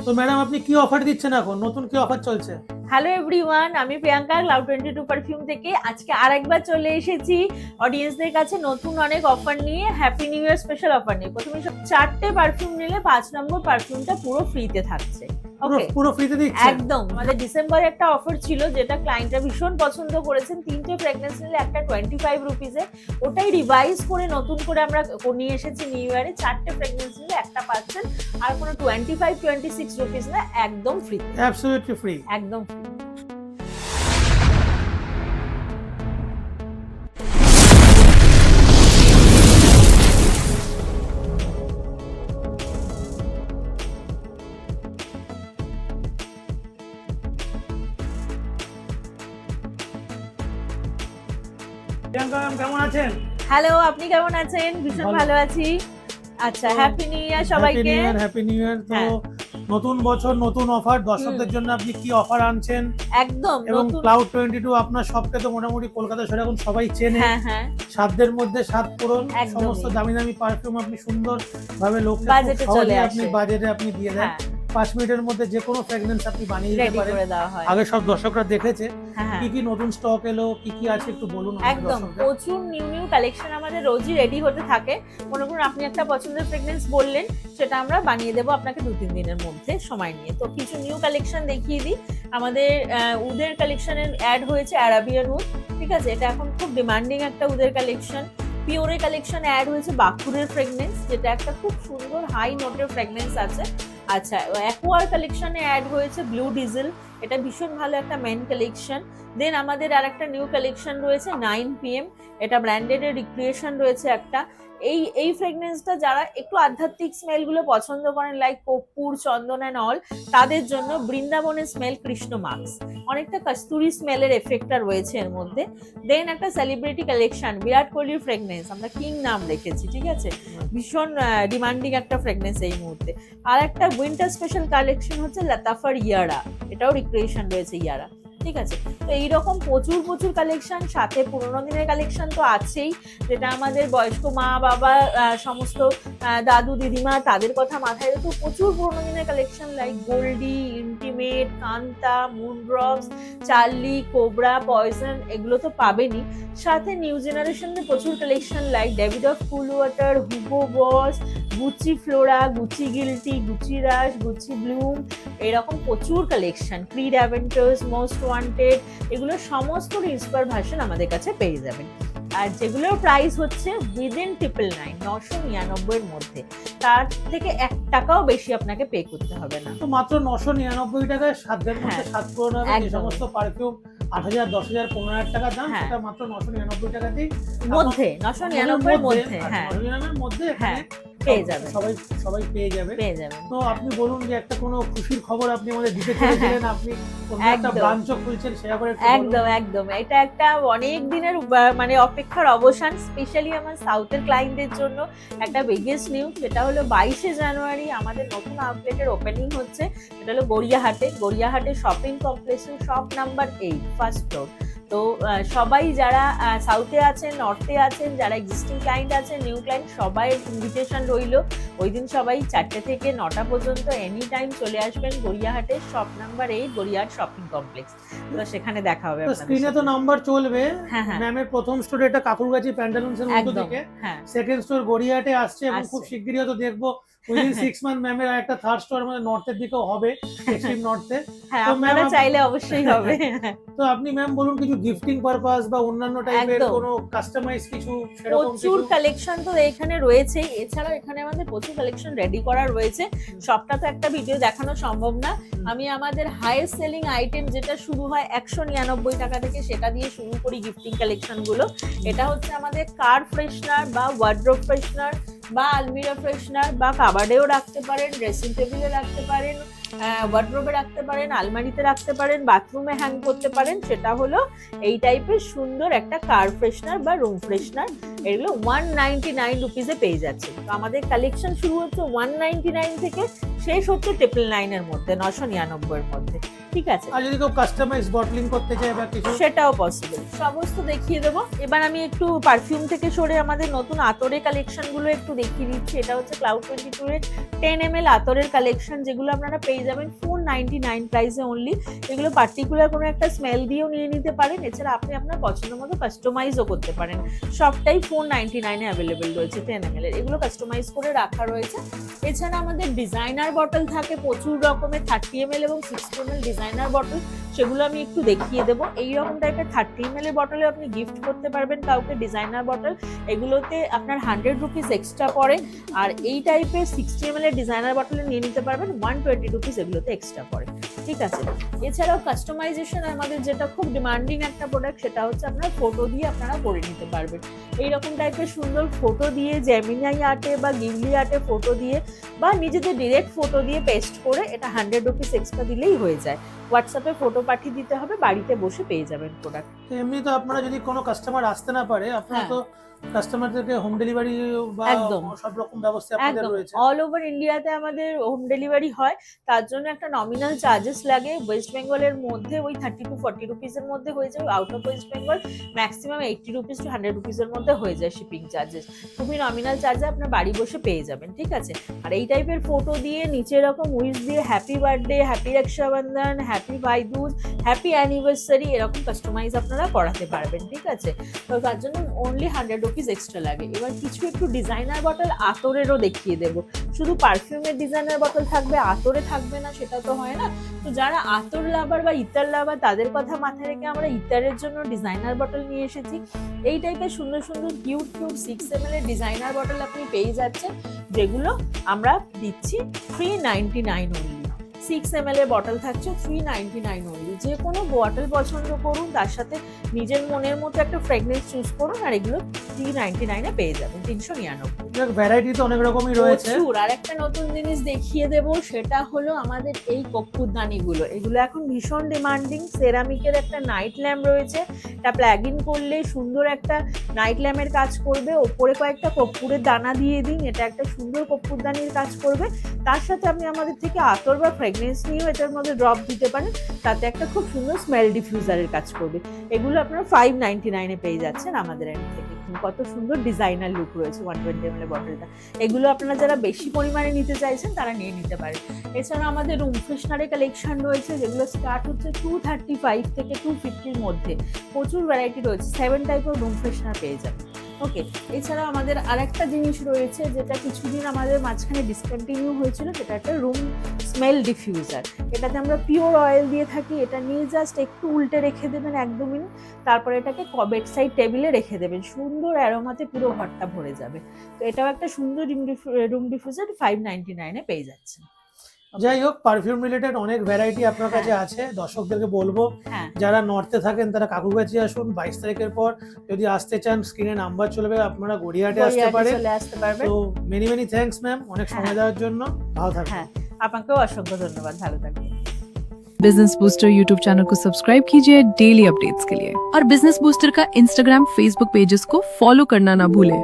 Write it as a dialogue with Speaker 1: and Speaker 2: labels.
Speaker 1: তো ম্যাডাম আপনি কি অফার দিচ্ছেন এখন, নতুন কি অফার চলছে?
Speaker 2: হ্যালো এভরিওয়ান, আমি প্রিয়াঙ্কা Cloud22 পারফিউম থেকে আজকে আরেকবার চলে এসেছি অডিয়েন্সদের কাছে নতুন অনেক অফার নিয়ে, happy new year special offer নিয়ে। প্রথমে সব 4টে পারফিউম নিলে 5 নম্বর পারফিউমটা পুরো ফ্রিতে থাকছে। ওকে,
Speaker 1: পুরো ফ্রিতে দিচ্ছেন?
Speaker 2: একদম। আমাদের ডিসেম্বরে একটা অফার ছিল যেটা ক্লায়েন্টরা ভীষণ পছন্দ করেছেন। 3টে ফ্রেগনেন্স নিলে একটা 25 রুপিজে, ওটাই রিভাইজ করে নতুন করে আমরা নিয়ে এসেছি নিউ ইয়ারে। 4টে ফ্রেগনেন্স নিলে একটা পাচ্ছেন, আর কোনো 25-26 রুপিজ না, একদম ফ্রি।
Speaker 1: অ্যাবসলিউটলি ফ্রি,
Speaker 2: একদম ফ্রি।
Speaker 1: প্রিয়াঙ্কা ম্যাম কেমন আছেন?
Speaker 2: হ্যালো, আপনি কেমন আছেন? ভীষণ ভালো আছি। আচ্ছা, হ্যাপি নিউ ইয়ার সবাইকে।
Speaker 1: Happy new year. তো
Speaker 2: হ্যাঁ।
Speaker 1: নতুন বছর নতুন অফার, দর্শকদের জন্য আপনি কি অফার আনছেন?
Speaker 2: একদম
Speaker 1: এবং
Speaker 2: নতুন।
Speaker 1: Cloud22 আপনার সবকে তো মোটামুটি কলকাতা সেরকম সবাই চেনে।
Speaker 2: হ্যাঁ হ্যাঁ,
Speaker 1: সাধ্যের মধ্যে সাত পূরণ,
Speaker 2: একদমই।
Speaker 1: সমস্ত দামি দামি পারফিউম আপনি সুন্দর ভাবে লোককে
Speaker 2: বাজেটে চলে
Speaker 1: আপনি
Speaker 2: আসে।
Speaker 1: বাজেটে আপনি দিয়ে দেন।
Speaker 2: হ্যাঁ,
Speaker 1: 5 মিনিটের মধ্যে যে কোনো ফ্র্যাগনেন্স আপনি বানিয়ে দিতে
Speaker 2: রেডি
Speaker 1: পারেন।
Speaker 2: করে দেওয়া হয়।
Speaker 1: আগে সব দর্শকরা দেখেছে
Speaker 2: হ্যাঁ হ্যাঁ,
Speaker 1: কি কি নতুন স্টক এলো, কি কি আছে একটু বলুন আমাদের
Speaker 2: একদম।
Speaker 1: দর্শকদের।
Speaker 2: প্রচুর নিউ নিউ কালেকশন আমাদের রোজই রেডি হতে থাকে। মনে করুন আপনি একটা পছন্দের ফ্রেগনেন্স বললেন, সেটা আমরা বানিয়ে দেবো আপনাকে 2-3 দিনের মধ্যে সময় নিয়ে। তো কিছু নিউ কালেকশন দেখিয়ে দিই। আমাদের উদের কালেকশনের অ্যাড হয়েছে অ্যারাবিয়ান উড, ঠিক আছে? এটা এখন খুব ডিমান্ডিং একটা উদের কালেকশন। পিওরের কালেকশন অ্যাড হয়েছে বাকুরের ফ্রেগনেন্স, যেটা একটা খুব সুন্দর হাই নোটের ফ্রেগনেন্স আছে। আচ্ছা, অ্যাকোয়ার কালেকশনে অ্যাড হয়েছে ব্লু ডিজেল, এটা ভীষণ ভালো একটা মেন কালেকশন। দেন আমাদের আর একটা নিউ কালেকশন রয়েছে 9 PM, এটা ব্র্যান্ডেডের রিক্রিয়েশন রয়েছে একটা। এই ফ্রেগনেন্সটা যারা একটু আধ্যাত্মিক স্মেলগুলো পছন্দ করেন, লাইক কর্পূর, চন্দন অ্যান্ড অল, তাদের জন্য বৃন্দাবনের স্মেল কৃষ্ণ মার্কস, অনেকটা কস্তুরি স্মেলের এফেক্টটা রয়েছে এর মধ্যে। দেন একটা সেলিব্রিটি কালেকশন বিরাট কোহলির ফ্রেগনেন্স, আমরা কিং নাম রেখেছি, ঠিক আছে? ভীষণ ডিমান্ডিং একটা ফ্রেগনেন্স এই মুহূর্তে। আর একটা উইন্টার স্পেশাল কালেকশন হচ্ছে লতাফার ইয়ারা, এটাও রিক্রিয়েশন রয়েছে ইয়ারা, ঠিক আছে? তো এইরকম প্রচুর প্রচুর কালেকশন, সাথে পুরোনো দিনের কালেকশন তো আছেই, যেটা আমাদের বয়স্ক মা বাবা, সমস্ত দাদু দিদিমা, তাদের কথা মাথায় রেখে প্রচুর পুরোনো দিনের collection like Goldie, Intimate, Kanta, Moondrops, Charlie, Cobra, Poison, এগুলো তো পাবেনই। সাথে নিউ জেনারেশনের প্রচুর collection like Davidoff Cool Water, Hugo Boss, Gucci Flora, Gucci Guilty, Gucci Rush, Gucci Bloom, এরকম প্রচুর collection. Creed Avengers, most wanted, এগুলো সমস্ত ইন্সপায়ার ভার্সন আমাদের কাছে পেয়ে যাবেন। আর যেগুলোর প্রাইস হচ্ছে উইদিন 999, 999 এর মধ্যে, তার থেকে 1 টাকাও বেশি আপনাকে পে করতে হবে না।
Speaker 1: তো মাত্র 999 টাকায় সাধ্যের মধ্যে
Speaker 2: হ্যাঁ,
Speaker 1: সাত পূরণ হবে। যে
Speaker 2: একদম।
Speaker 1: সমস্ত পারফিউম 8,000, 10,000, 15,000 টাকা দাম,
Speaker 2: হ্যাঁ।
Speaker 1: সেটা মাত্র 999 টাকাতেই
Speaker 2: মধ্যে 999 এর মধ্যে, হ্যাঁ
Speaker 1: 999 এর মধ্যে
Speaker 2: হ্যাঁ,
Speaker 1: এখানে
Speaker 2: পেয়ে যাবেন,
Speaker 1: সবাই সবাই পেয়ে যাবে।
Speaker 2: পেয়ে যাবেন।
Speaker 1: তো আপনি বলুন যে একটা কোনো খুশির খবর আপনি আমাদের দিতে
Speaker 2: হ্যাঁ,
Speaker 1: চলেছিলেন, আপনি কোন একটা
Speaker 2: একদম।
Speaker 1: ব্রাঞ্চও খুলছেন, সেটা করে একটু বলুন।
Speaker 2: একদম একদম, এটা একটা অনেক দিনের মানে অপেক্ষার অবসান, স্পেশালি আমার সাউথের ক্লায়েন্টদের জন্য একটা বিগেস্ট নিউজ। যেটা হলো 22শে জানুয়ারি আমাদের নতুন আউটলেটের ওপেনিং হচ্ছে। এটা হলো গড়িয়াহাটে শপিং কমপ্লেক্সের শপ নাম্বার 8, ফার্স্ট ফ্লোর। তো সবাই যারা সাউথে আছেন, নর্থে আছেন, যারা এক্সিস্টিং ক্লায়েন্ট আছেন, নিউ ক্লায়েন্ট, সবাই ইনভিটেশন রইল। ওই দিন সবাই 4টে থেকে 9টা পর্যন্ত এনি টাইম চলে আসবেন গড়িয়াহাটের shop number 8, Gariahat shopping complex. তো সেখানে দেখা হবে আপনাদের
Speaker 1: স্ক্রিনে তো
Speaker 2: সাথে।
Speaker 1: নাম্বার চলবে।
Speaker 2: হ্যাঁ, হ্যাঁ।
Speaker 1: ম্যামের প্রথম স্টোর এটা কাকুরগাছি প্যান্টালুন্স এর মধ্যে
Speaker 2: একদম,
Speaker 1: থেকে,
Speaker 2: হ্যাঁ।
Speaker 1: সেকেন্ড স্টোর গড়িয়াহাটে আসছে, এবং খুব
Speaker 2: আসছে।
Speaker 1: শিগগিরই হয়তো দেখবো উইদিন 6 মান্থ ম্যামের একটা থার্ড স্টোর আমাদের নর্থের দিকেও হবে, এক্সট্রিম নর্থে।
Speaker 2: হ্যাঁ,
Speaker 1: তো
Speaker 2: আপনারা
Speaker 1: ম্যাম
Speaker 2: চাইলে অবশ্যই হবে।
Speaker 1: তো আপনি ম্যাম বলুন কিছু গিফটিং পারপাস বা অন্যান্য টাইপের
Speaker 2: একদম।
Speaker 1: কোনো কাস্টমাইজ কিছু সেরকম
Speaker 2: প্রচুর
Speaker 1: কিছু?
Speaker 2: কালেকশন তো এখানে রয়েছেই, এছাড়াও এখানে আমাদের প্রচুর কালেকশন রেডি করা রয়েছে। সবটা তো একটা ভিডিও দেখানো সম্ভব না। আমি আমাদের হাইয়েস্ট সেলিং আইটেম যেটা শুরু হয় 199 টাকা থেকে, সেটা দিয়ে শুরু করি গিফটিং কালেকশন গুলো। এটা হচ্ছে আমাদের কার ফ্রেশনার বা ওয়ার্ড্রোব ফ্রেশনার বা আলমিরা ফ্রেশনার, বা কাবার্ডেও রাখতে পারেন, ড্রেসিং টেবিলে রাখতে পারেন, ওয়ার্ড্রোবে রাখতে পারেন, আলমারিতে রাখতে পারেন, বাথরুমে হ্যাং করতে পারেন। সেটা হলো এই টাইপের সুন্দর একটা কার ফ্রেশনার বা রুম ফ্রেশনার। এগুলো 199 রুপিসে পেয়ে যাচ্ছে। তো আমাদের কালেকশন শুরু হচ্ছে 199 থেকে, শেষ হচ্ছে 999 এর মধ্যে, 999 এর মধ্যে, ঠিক আছে।
Speaker 1: আর যদি কেউ কাস্টমাইজ বটলিং করতে চায় বা কিছু,
Speaker 2: সেটাও পসিবল, সমস্ত দেখিয়ে দেবো। এবার আমি একটু পারফিউম থেকে সরে আমাদের নতুন আতরের কালেকশন গুলো একটু দেখিয়ে দিচ্ছি। এটা হচ্ছে ক্লাউড 22 এর 10 ml আতরের কালেকশন, যেগুলো আপনারা পেয়ে যাবেন 499 প্রাইসে অনলি। এগুলো পার্টিকুলার কোনো একটা স্মেল দিয়েও নিয়ে নিতে পারেন, এছাড়া আপনি আপনার পছন্দ মতো কাস্টমাইজও করতে পারেন। সবটাই 499 এ অ্যাভেলেবেল রয়েছে 10 ml এর, এগুলো কাস্টমাইজ করে রাখা রয়েছে। এছাড়া আমাদের ডিজাইনার বটল থাকে প্রচুর রকমের, 30 ml এবং 60 ml ডিজাইনার বটল, সেগুলো আমি একটু দেখিয়ে দেবো। এইরকম টাইপের 30 ml এর বটলে আপনি গিফট করতে পারবেন কাউকে ডিজাইনার বটল, এগুলোতে আপনার 100 রুপিস এক্সট্রা পড়ে। আর এই টাইপের 60 ml এর ডিজাইনার বটলে নিয়ে নিতে পারবেন 120 রুপিস, এগুলোতে এক্সট্রা পড়ে, ঠিক আছে। এছাড়াও কাস্টমাইজেশন আমাদের যেটা খুব ডিমান্ডিং একটা প্রোডাক্ট, সেটা হচ্ছে আপনার ফটো দিয়ে আপনারা করে নিতে পারবেন। এইরকম টাইপের সুন্দর ফটো দিয়ে, জেমিনাই আর্টে বা গিভলি আর্টে ফটো দিয়ে বা নিজেদের ডিরেক্ট ফটো দিয়ে পেস্ট করে, এটা 100 রুপিস এক্সট্রা দিলেই হয়ে যায়। হোয়াটসঅ্যাপে ফটো পাঠিয়ে দিতে হবে, বাড়িতে বসে পেয়ে যাবেন প্রোডাক্ট।
Speaker 1: তো এমনি তো আপনারা যদি কোনো কাস্টমার আসতে না পারে, আপনারা তো কাস্টমারদেরকে হোম ডেলিভারি বা
Speaker 2: একদম।
Speaker 1: সব রকম ব্যবস্থা আপনাদের
Speaker 2: একদম,
Speaker 1: রয়েছে।
Speaker 2: অল ওভার ইন্ডিয়াতে আমাদের হোম ডেলিভারি হয়, তার জন্য একটা নমিনাল চার্জেস লাগে। ওয়েস্ট বেঙ্গলের মধ্যে ওই 30 to 40 রুপিসের মধ্যে হয়ে যায়, out of West Bengal maximum 80 rupees to 100 রুপিসের মধ্যে হয়ে যায় শিপিং চার্জেস। খুবই নমিনাল চার্জে আপনার বাড়ি বসে পেয়ে যাবেন, ঠিক আছে। আর এই টাইপের ফটো দিয়ে নিচে এরকম উইশ দিয়ে happy birthday, happy Rakshabandhan, happy ভাই দুজ, হ্যাপি অ্যানিভার্সারি এরকম কাস্টমাইজ আপনারা করাতে পারবেন, ঠিক আছে। তো তার জন্য অনলি 100 রুপিস এক্সট্রা লাগে। এবার কিছু একটু ডিজাইনার বটল আতরেরও দেখিয়ে দেবো। শুধু পারফিউমের ডিজাইনার বটল থাকবে, আতরে থাকবে না, সেটা তো হয় না। তো যারা আতর লাভার বা ইতার লাভার, তাদের কথা মাথায় রেখে আমরা ইতারের জন্য ডিজাইনার বটল নিয়ে এসেছি। এই টাইপের সুন্দর সুন্দর কিউট 6 ml এর ডিজাইনার বটল আপনি পেয়ে যাচ্ছেন, যেগুলো আমরা দিচ্ছি 399 অনলি। 6 ml এর বটল থাকছে 399 অনলি। যে কোনো বটল পছন্দ করুন, তার সাথে নিজের মনের মতো একটা ফ্রেগনেন্স চুজ করুন, আর এগুলো 399 এ পেয়ে যাবেন, 399।
Speaker 1: ভ্যারাইটি তো অনেক রকমই রয়েছে।
Speaker 2: প্রচুর। আর একটা নতুন জিনিস দেখিয়ে দেব, সেটা হলো আমাদের এই কর্পূরদানিগুলো। এগুলো এখন ভীষণ ডিমান্ডিং। সেরামিকের একটা নাইট ল্যাম্প রয়েছে, এটা প্লাগ ইন করলে সুন্দর একটা নাইট ল্যাম্পের কাজ করবে। ওপরে কয়েকটা কর্পূরের দানা দিয়ে দিন, এটা একটা সুন্দর কর্পূরদানির কাজ করবে। তার সাথে আপনি আমাদের থেকে আতর বা ফ্রেগনেন্স নিয়েও এটার মধ্যে ড্রপ দিতে পারেন, তাতে একটা খুব সুন্দর স্মেল ডিফিউজারের কাজ করবে। এগুলো আপনারা 599 এ পেয়ে যাচ্ছেন আমাদের এন্ড থেকে। কত সুন্দর ডিজাইনার লুক রয়েছে 120 ml বটলটা। এগুলো আপনারা যারা বেশি পরিমাণে নিতে চাইছেন তারা নিয়ে নিতে পারেন। এছাড়া আমাদের রুম ফ্রেশনারের কালেকশন রয়েছে, যেগুলো স্টার্ট হচ্ছে 235 থেকে 250 এর মধ্যে। প্রচুর ভ্যারাইটি রয়েছে, 7 টাইপের রুম ফ্রেশনার পেয়ে যাবেন। ওকে, এছাড়া আমাদের আরেকটা জিনিস রয়েছে, যেটা কিছুদিন আমাদের মাঝখানে ডিসকন্টিনিউ হয়েছিল, সেটা একটা রুম স্মেল ডিফিউজার। এটাতে আমরা পিওর অয়েল দিয়ে থাকি। এটা নিয়ে জাস্ট একটু উল্টে রেখে দেবেন 1-2 মিনিট, তারপরে এটাকে বেড সাইড টেবিলে রেখে দেবেন, সুন্দর অ্যারোমাতে পুরো ঘরটা ভরে যাবে। তো এটাও একটা সুন্দর রুম ডিফিউজার 599 এ পেয়ে যাচ্ছেন।
Speaker 1: যাই হোক, পারফিউম রিলেটেড অনেক ভ্যারাইটি আপনার কাছে আছে। দর্শকদেরকে বলবো, যারা নর্থে থাকেন তারা কাকুগাছি আসুন। 22 তারিখের পর যদি আসতে চান, স্ক্রিনে নাম্বার চলবে, আপনারা গড়িয়াহাটে আসতে পারেন। তো মেনি মেনি থ্যাঙ্কস ম্যাম, অনেক সময় দেওয়ার জন্য। ভালো থাকবেন।
Speaker 2: আপনাকেও অসংখ্য ধন্যবাদ, ভালো থাকবেন।
Speaker 3: बिजनेस बूस्टर यूट्यूब चैनल को सब्सक्राइब कीजिए डेली अपडेट्स के लिए, और बिजनेस बूस्टर का इंस्टाग्राम फेसबुक पेजेस को फॉलो करना ना भूलें।